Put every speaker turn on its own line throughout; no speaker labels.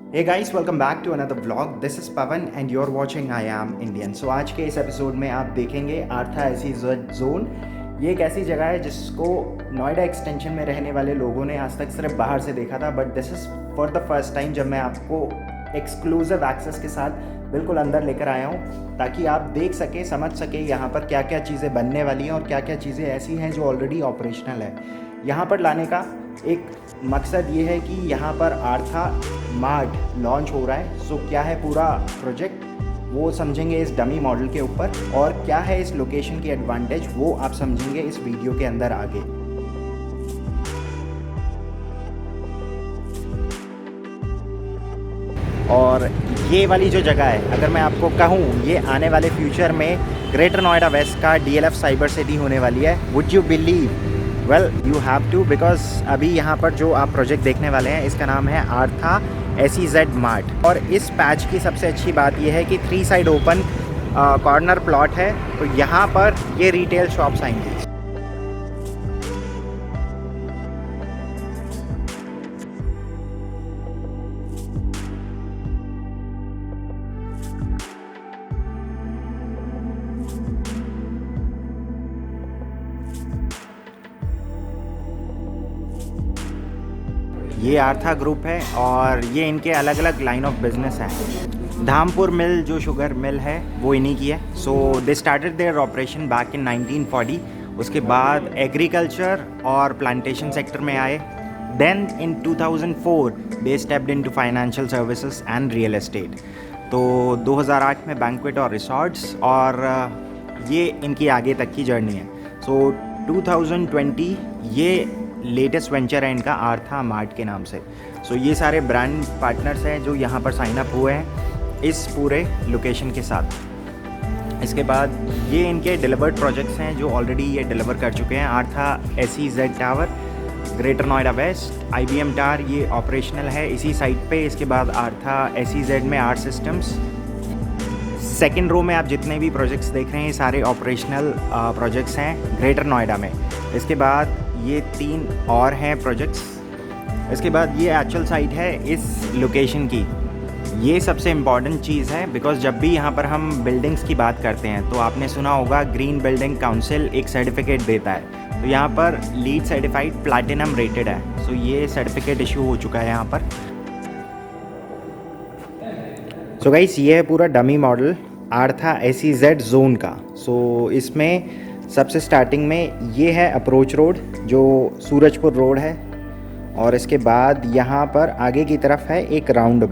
Hey guys, welcome back to another vlog. This is Pavan and you're watching I Am Indian. So आज के इस episode में आप देखेंगे आर्था SEZ जोन। ये एक ऐसी जगह है जिसको नोएडा एक्सटेंशन में रहने वाले लोगों ने आज तक सिर्फ बाहर से देखा था, but this is for the first time जब मैं आपको एक्सक्लूसिव एक्सेस के साथ बिल्कुल अंदर लेकर आया हूँ, ताकि आप देख सके, समझ सके यहाँ पर क्या क्या चीज़ें बनने वाली हैं और क्या क्या चीज़ें ऐसी हैं जो ऑलरेडी ऑपरेशनल है। यहाँ पर लाने का एक मकसद ये है कि यहाँ पर आर्था मार्ट लॉन्च हो रहा है। सो क्या है पूरा प्रोजेक्ट वो समझेंगे इस डमी मॉडल के ऊपर, और क्या है इस लोकेशन की एडवांटेज वो आप समझेंगे इस वीडियो के अंदर आगे। और ये वाली जो जगह है, अगर मैं आपको कहूँ, ये आने वाले फ्यूचर में ग्रेटर नोएडा वेस्ट का DLF साइबर सिटी होने वाली है। Would you believe? Well you have to, because अभी यहाँ पर जो आप प्रोजेक्ट देखने वाले हैं इसका नाम है आर्था SEZ मार्ट। और इस पैच की सबसे अच्छी बात यह है कि 3 साइड ओपन कॉर्नर प्लॉट है, तो यहाँ पर ये रिटेल शॉप्स आएंगी। ये आर्था ग्रुप है और ये इनके अलग अलग लाइन ऑफ बिजनेस हैं। धामपुर मिल जो शुगर मिल है वो इन्हीं की है। So they started their operation back in 1940। उसके बाद एग्रीकल्चर और प्लांटेशन सेक्टर में आए। Then in 2004 they stepped into financial services and real estate. तो 2008 में बैंक्वेट और रिसॉर्ट्स, और ये इनकी आगे तक की जर्नी है। सो 2020 ये लेटेस्ट वेंचर है इनका आर्था मार्ट के नाम से। सो ये सारे ब्रांड पार्टनर्स हैं जो यहाँ पर साइन अप हुए हैं इस पूरे लोकेशन के साथ। इसके बाद ये इनके डिलीवर्ड प्रोजेक्ट्स हैं जो ऑलरेडी ये डिलीवर कर चुके हैं। Artha SEZ tower greater Noida west, IBM tower ये ऑपरेशनल है इसी साइट पे। इसके बाद आर्था SEZ में आर्ट सिस्टम्स। सेकेंड रो में आप जितने भी प्रोजेक्ट्स देख रहे हैं ये सारे ऑपरेशनल प्रोजेक्ट्स हैं ग्रेटर नोएडा में। इसके बाद ये 3 और हैं प्रोजेक्ट्स। इसके बाद ये एक्चुअल साइट है इस लोकेशन की। ये सबसे इम्पॉर्टेंट चीज़ है, बिकॉज जब भी यहाँ पर हम बिल्डिंग्स की बात करते हैं तो आपने सुना होगा ग्रीन बिल्डिंग काउंसिल एक सर्टिफिकेट देता है। तो यहाँ पर लीड सर्टिफाइड प्लैटिनम रेटेड है। सो ये सर्टिफिकेट इशू हो चुका है यहाँ पर। सो गाइस ये है पूरा डमी मॉडल आर्था SEZ जोन का। सो इसमें सबसे स्टार्टिंग में ये है अप्रोच रोड जो सूरजपुर रोड है, और इसके बाद यहाँ पर आगे की तरफ है एक राउंड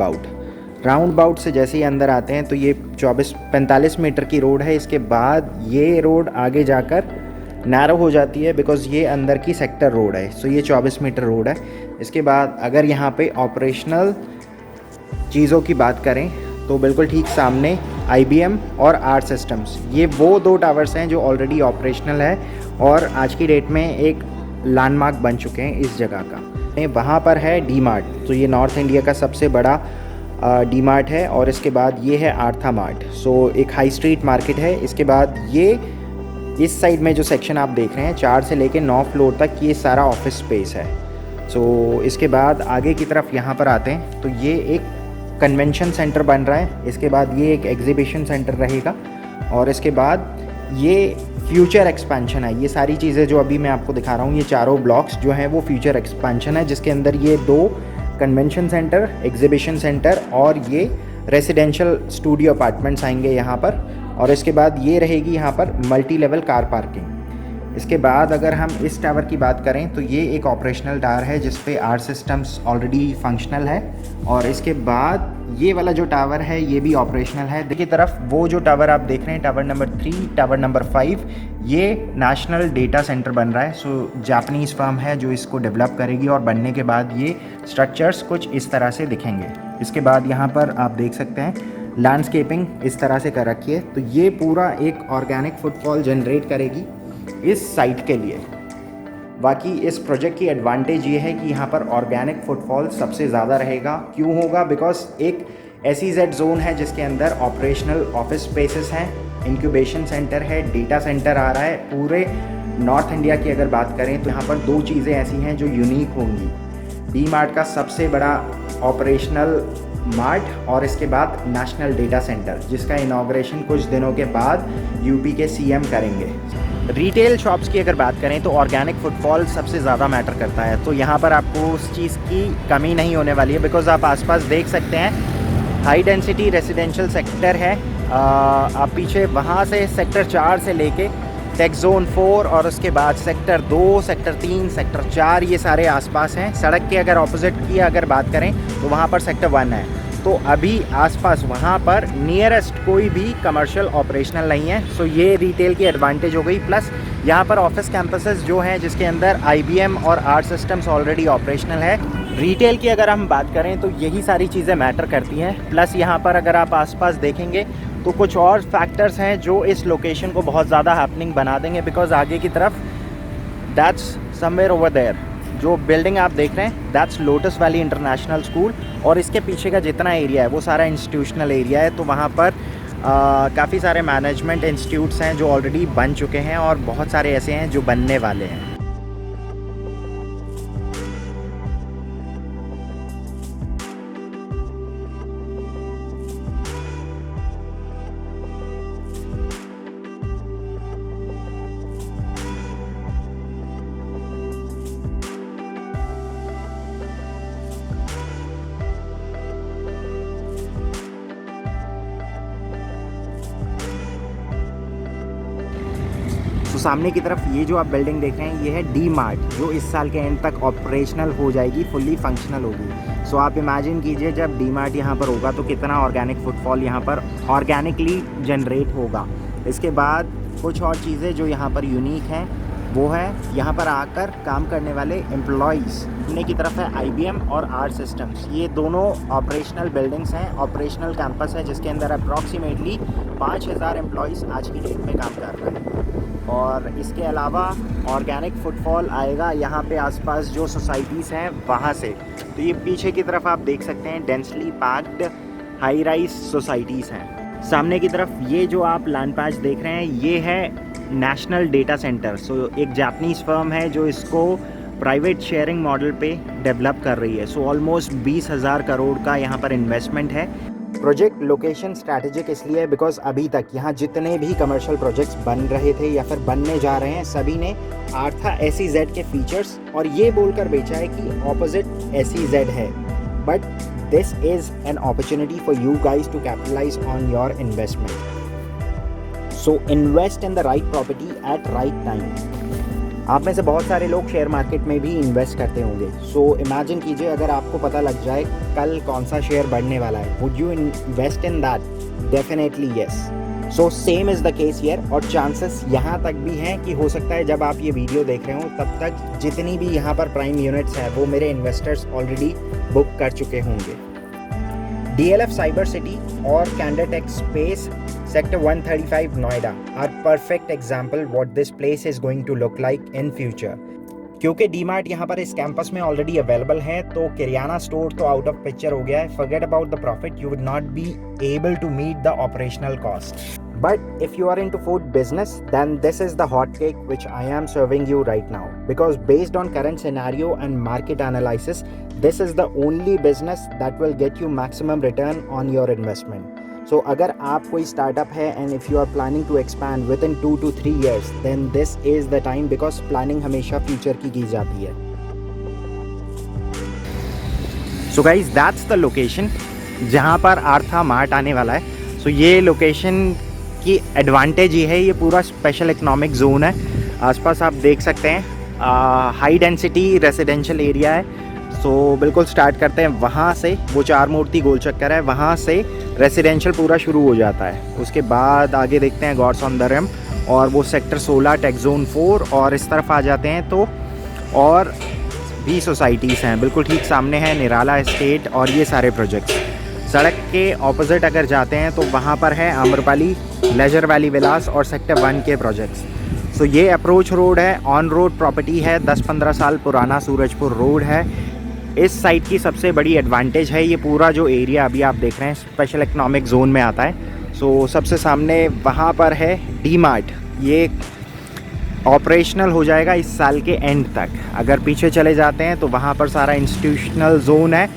अबाउट से जैसे ही अंदर आते हैं तो ये 45 मीटर की रोड है। इसके बाद ये रोड आगे जाकर नैरो हो जाती है, बिकॉज़ ये अंदर की सेक्टर रोड है। सो ये 24 मीटर रोड है। इसके बाद अगर यहाँ पे ऑपरेशनल चीज़ों की बात करें तो बिल्कुल ठीक सामने IBM और आर्ट सिस्टम्स, ये वो 2 टावर्स हैं जो ऑलरेडी ऑपरेशनल है और आज की डेट में एक लैंडमार्क बन चुके हैं इस जगह का। वहाँ पर है डी मार्ट, तो ये नॉर्थ इंडिया का सबसे बड़ा डी मार्ट है। और इसके बाद ये है आर्था मार्ट। सो एक हाई स्ट्रीट मार्केट है। इसके बाद ये इस साइड में जो सेक्शन आप देख रहे हैं 4 से लेकर 9 फ्लोर तक ये सारा ऑफिस स्पेस है। सो इसके बाद आगे की तरफ यहाँ पर आते हैं तो ये एक कन्वेंशन सेंटर बन रहा है। इसके बाद ये एक एग्जीबिशन सेंटर रहेगा, और इसके बाद ये फ्यूचर एक्सपेंशन है। ये सारी चीज़ें जो अभी मैं आपको दिखा रहा हूँ, ये चारों ब्लॉक्स जो हैं वो फ्यूचर एक्सपेंशन है, जिसके अंदर ये 2 कन्वेंशन सेंटर, एग्जीबिशन सेंटर और ये रेसिडेंशियल स्टूडियो अपार्टमेंट्स आएंगे यहाँ पर। और इसके बाद ये रहेगी यहाँ पर मल्टी लेवल कार पार्किंग। इसके बाद अगर हम इस टावर की बात करें तो ये एक ऑपरेशनल टावर है जिस पे आर्ट सिस्टम्स ऑलरेडी फंक्शनल है। और इसके बाद ये वाला जो टावर है ये भी ऑपरेशनल है। देखिए तरफ वो जो टावर आप देख रहे हैं, टावर नंबर 3, टावर नंबर 5, ये नेशनल डेटा सेंटर बन रहा है। सो जापानीज़ फर्म है जो इसको डेवलप करेगी, और बनने के बाद ये स्ट्रक्चर्स कुछ इस तरह से दिखेंगे। इसके बाद यहाँ पर आप देख सकते हैं लैंडस्केपिंग इस तरह से कर रखी है। तो ये पूरा एक ऑर्गेनिक फुटफॉल जनरेट करेगी इस साइट के लिए। बाकी इस प्रोजेक्ट की एडवांटेज ये है कि यहाँ पर ऑर्गेनिक फुटफॉल सबसे ज़्यादा रहेगा। क्यों होगा? बिकॉज एक SEZ जोन है जिसके अंदर ऑपरेशनल ऑफिस स्पेसेस हैं, इंक्यूबेशन सेंटर है, डेटा सेंटर आ रहा है। पूरे नॉर्थ इंडिया की अगर बात करें तो यहाँ पर 2 चीज़ें ऐसी हैं जो यूनिक होंगी। डी मार्ट का सबसे बड़ा ऑपरेशनल मार्ट और इसके बाद नेशनल डेटा सेंटर, जिसका इनॉग्रेशन कुछ दिनों के बाद यूपी के सीएम करेंगे। रिटेल शॉप्स की अगर बात करें तो ऑर्गेनिक फुटफॉल सबसे ज़्यादा मैटर करता है, तो यहाँ पर आपको उस चीज़ की कमी नहीं होने वाली है, बिकॉज़ आप आसपास देख सकते हैं हाई डेंसिटी रेजिडेंशियल सेक्टर है। आप पीछे वहाँ से सेक्टर 4 से लेके टेक जोन 4 और उसके बाद सेक्टर 2, सेक्टर 3, सेक्टर 4 ये सारे आसपास हैं। सड़क के अगर ऑपोजिट की अगर बात करें तो वहाँ पर सेक्टर 1 है। तो अभी आसपास वहाँ पर नियरेस्ट कोई भी कमर्शियल ऑपरेशनल नहीं है। सो ये रिटेल की एडवांटेज हो गई। प्लस यहाँ पर ऑफिस कैंपसेस जो हैं जिसके अंदर IBM और आर्ट सिस्टम्स ऑलरेडी ऑपरेशनल है। रिटेल की अगर हम बात करें तो यही सारी चीज़ें मैटर करती हैं। प्लस यहाँ पर अगर आप आसपास देखेंगे तो कुछ और फैक्टर्स हैं जो इस लोकेशन को बहुत ज़्यादा हैपनिंग बना देंगे, बिकॉज आगे की तरफ दैट्स समवेयर ओवर देयर जो बिल्डिंग आप देख रहे हैं that's lotus valley international school, और इसके पीछे का जितना एरिया है वो सारा इंस्टीट्यूशनल एरिया है। तो वहाँ पर काफ़ी सारे मैनेजमेंट इंस्टीट्यूट्स हैं जो ऑलरेडी बन चुके हैं और बहुत सारे ऐसे हैं जो बनने वाले हैं। तो सामने की तरफ ये जो आप बिल्डिंग देख रहे हैं ये है डी मार्ट, जो इस साल के एंड तक ऑपरेशनल हो जाएगी, फुल्ली फंक्शनल होगी। सो आप इमेजिन कीजिए जब डी मार्ट यहाँ पर होगा तो कितना ऑर्गेनिक फुटफॉल यहाँ पर ऑर्गेनिकली जनरेट होगा। इसके बाद कुछ और चीज़ें जो यहाँ पर यूनिक हैं वो है यहाँ पर आकर काम करने वाले एम्प्लॉयज़। सामने की तरफ है IBM और आर्ट सिस्टम्स, ये दोनों ऑपरेशनल बिल्डिंग्स हैं, ऑपरेशनल कैंपस है जिसके अंदर अप्रॉक्सीमेटली 5000 एम्प्लॉयज़ आज की डेट में काम कर रहे हैं। और इसके अलावा ऑर्गेनिक फुटफॉल आएगा यहाँ पे आसपास जो सोसाइटीज़ हैं वहाँ से। तो ये पीछे की तरफ आप देख सकते हैं densely packed high rise societies हैं। सामने की तरफ ये जो आप लैंड पैच देख रहे हैं ये है नेशनल डेटा सेंटर। सो एक जापानीज़ फर्म है जो इसको प्राइवेट शेयरिंग मॉडल पे डेवलप कर रही है। सो ऑलमोस्ट 20,000 करोड़ का यहाँ पर इन्वेस्टमेंट है। प्रोजेक्ट लोकेशन स्ट्रैटेजिक इसलिए है बिकॉज अभी तक यहाँ जितने भी कमर्शियल प्रोजेक्ट्स बन रहे थे या फिर बनने जा रहे हैं सभी ने आर्था SEZ के फीचर्स और ये बोलकर बेचा है कि ऑपोजिट SEZ है। But this is an opportunity for you guys to capitalise on your investment. So invest in the right property at right time. आप में से बहुत सारे लोग शेयर मार्केट में भी इन्वेस्ट करते होंगे। सो इमेजिन कीजिए अगर आपको पता लग जाए कल कौन सा शेयर बढ़ने वाला है, would you invest in that? Definitely yes. So same is the case here. और चांसेस यहाँ तक भी हैं कि हो सकता है जब आप ये वीडियो देख रहे हो तब तक जितनी भी यहाँ पर प्राइम यूनिट्स हैं वो मेरे इन्वेस्टर्स ऑलरेडी बुक कर चुके होंगे। DLF साइबर सिटी और कैंडरटेक space Sector 135 Noida are perfect example what this place is going to look like in future। क्योंकि डीमार्ट यहाँ पर इस कैंपस में ऑलरेडी अवेलेबल है तो किरियाना स्टोर तो आउट ऑफ पिक्चर हो गया है। Forget about the profit, you would not be able to meet the operational cost. But if you are into food business, then this is the hot cake which I am serving you right now. Because based on current scenario and market analysis, this is the only business that will get you maximum return on your investment. So अगर आप कोई startup है and if you are planning to expand within 2 to 3 years, then this is the time because planning हमेशा future की जाती है। So guys, that's the location जहाँ पर आर्था मार्ट आने वाला है। So ये लोकेशन की एडवांटेज ये है, ये पूरा स्पेशल इकोनॉमिक जोन है। आसपास आप देख सकते हैं हाई डेंसिटी रेजिडेंशियल एरिया है। सो बिल्कुल स्टार्ट करते हैं वहाँ से, वो 4 मूर्ति गोल चक्कर है, वहाँ से रेजिडेंशियल पूरा शुरू हो जाता है। उसके बाद आगे देखते हैं गॉड सौंदर्यम और वो सेक्टर 16 टेक जोन 4 और इस तरफ आ जाते हैं तो और भी सोसाइटीज़ हैं। बिल्कुल ठीक सामने है निराला एस्टेट और ये सारे प्रोजेक्ट्स। सड़क के ऑपोजिट अगर जाते हैं तो वहाँ पर है आम्रपाली, लेजर वैली विलास और सेक्टर 1 के प्रोजेक्ट्स। सो ये अप्रोच रोड है, ऑन रोड प्रॉपर्टी है, 10-15 साल पुराना सूरजपुर रोड है। इस साइट की सबसे बड़ी एडवांटेज है ये पूरा जो एरिया अभी आप देख रहे हैं स्पेशल इकोनॉमिक जोन में आता है। सो सबसे सामने वहाँ पर है डी मार्ट, ये ऑपरेशनल हो जाएगा इस साल के एंड तक। अगर पीछे चले जाते हैं तो वहाँ पर सारा इंस्टीट्यूशनल जोन है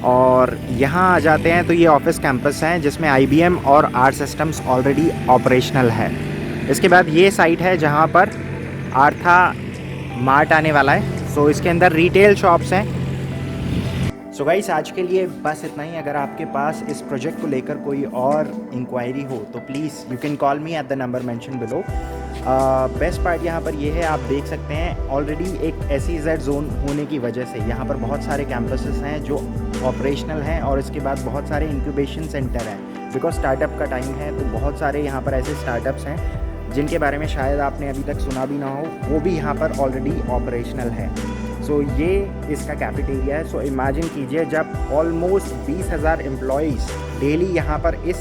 और यहाँ आ जाते हैं तो ये ऑफिस कैंपस हैं जिसमें IBM और आर सिस्टम्स ऑलरेडी ऑपरेशनल है। इसके बाद ये साइट है जहाँ पर आर्था मार्ट आने वाला है। सो इसके अंदर रिटेल शॉप्स हैं। सो गाइस आज के लिए बस इतना ही। अगर आपके पास इस प्रोजेक्ट को लेकर कोई और इंक्वायरी हो तो please you can call me at the number mention below. Best part यहाँ पर ये है, आप देख सकते हैं ऑलरेडी एक SEZ जोन होने की वजह से यहाँ पर बहुत सारे कैंपसेस हैं जो ऑपरेशनल हैं, और इसके बाद बहुत सारे इंक्यूबेशन सेंटर हैं। बिकॉज स्टार्टअप का टाइम है तो बहुत सारे यहाँ पर ऐसे स्टार्टअप्स हैं जिनके बारे में शायद आपने अभी तक सुना भी ना हो, वो भी यहाँ पर ऑलरेडी ऑपरेशनल है। सो ये इसका कैफेटेरिया है। सो इमेजिन कीजिए जब ऑलमोस्ट 20,000 एम्प्लॉयज़ डेली यहाँ पर इस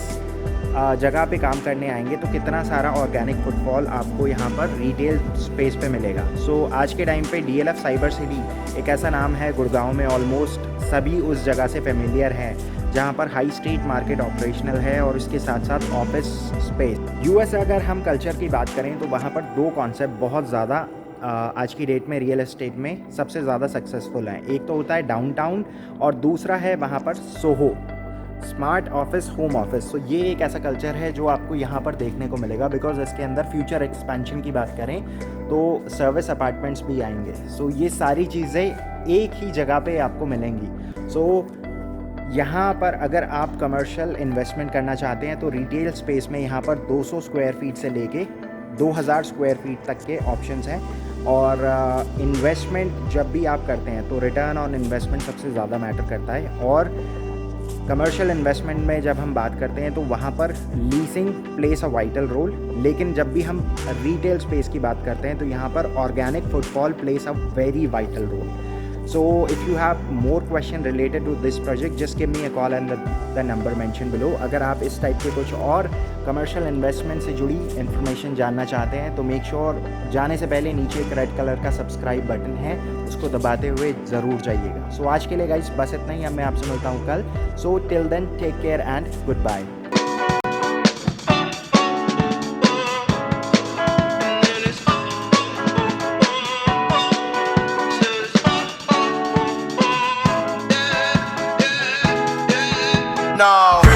जगह पे काम करने आएंगे तो कितना सारा ऑर्गेनिक फुटफॉल आपको यहाँ पर रिटेल स्पेस पे मिलेगा। सो आज के टाइम पे DLF साइबर सिटी एक ऐसा नाम है, गुड़गांव में ऑलमोस्ट सभी उस जगह से फेमिलियर है जहाँ पर हाई स्ट्रीट मार्केट ऑपरेशनल है और इसके साथ साथ ऑफिस स्पेस। US अगर हम कल्चर की बात करें तो वहाँ पर दो कॉन्सेप्ट बहुत ज़्यादा आज की डेट में रियल एस्टेट में सबसे ज़्यादा सक्सेसफुल हैं। एक तो होता है डाउनटाउन और दूसरा है वहाँ पर Soho, smart office, home office. तो ये एक ऐसा कल्चर है जो आपको यहाँ पर देखने को मिलेगा। बिकॉज इसके अंदर फ्यूचर एक्सपेंशन की बात करें तो सर्विस अपार्टमेंट्स भी आएंगे। सो ये सारी चीज़ें एक ही जगह पे आपको मिलेंगी। सो यहाँ पर अगर आप कमर्शियल इन्वेस्टमेंट करना चाहते हैं तो रिटेल स्पेस में यहाँ पर 200 स्क्वायर फीट से लेके 2000 स्क्वायर फीट तक के ऑप्शंस हैं। और इन्वेस्टमेंट जब भी आप करते हैं तो रिटर्न ऑन इन्वेस्टमेंट सबसे ज़्यादा मैटर करता है। और कमर्शियल इन्वेस्टमेंट में जब हम बात करते हैं तो वहाँ पर leasing plays a vital role, लेकिन जब भी हम रिटेल स्पेस की बात करते हैं तो यहाँ पर organic footfall plays a very vital role. So if you have more question related to this project, just give me a call and the number mentioned below. अगर आप इस टाइप के कुछ और कमर्शियल इन्वेस्टमेंट से जुड़ी इन्फॉर्मेशन जानना चाहते हैं तो मेक श्योर जाने से पहले नीचे एक रेड कलर का सब्सक्राइब बटन है, उसको दबाते हुए ज़रूर जाइएगा। सो आज के लिए गाइस बस इतना ही। अब मैं आपसे मिलता हूँ कल। So till then take care and goodbye.
No.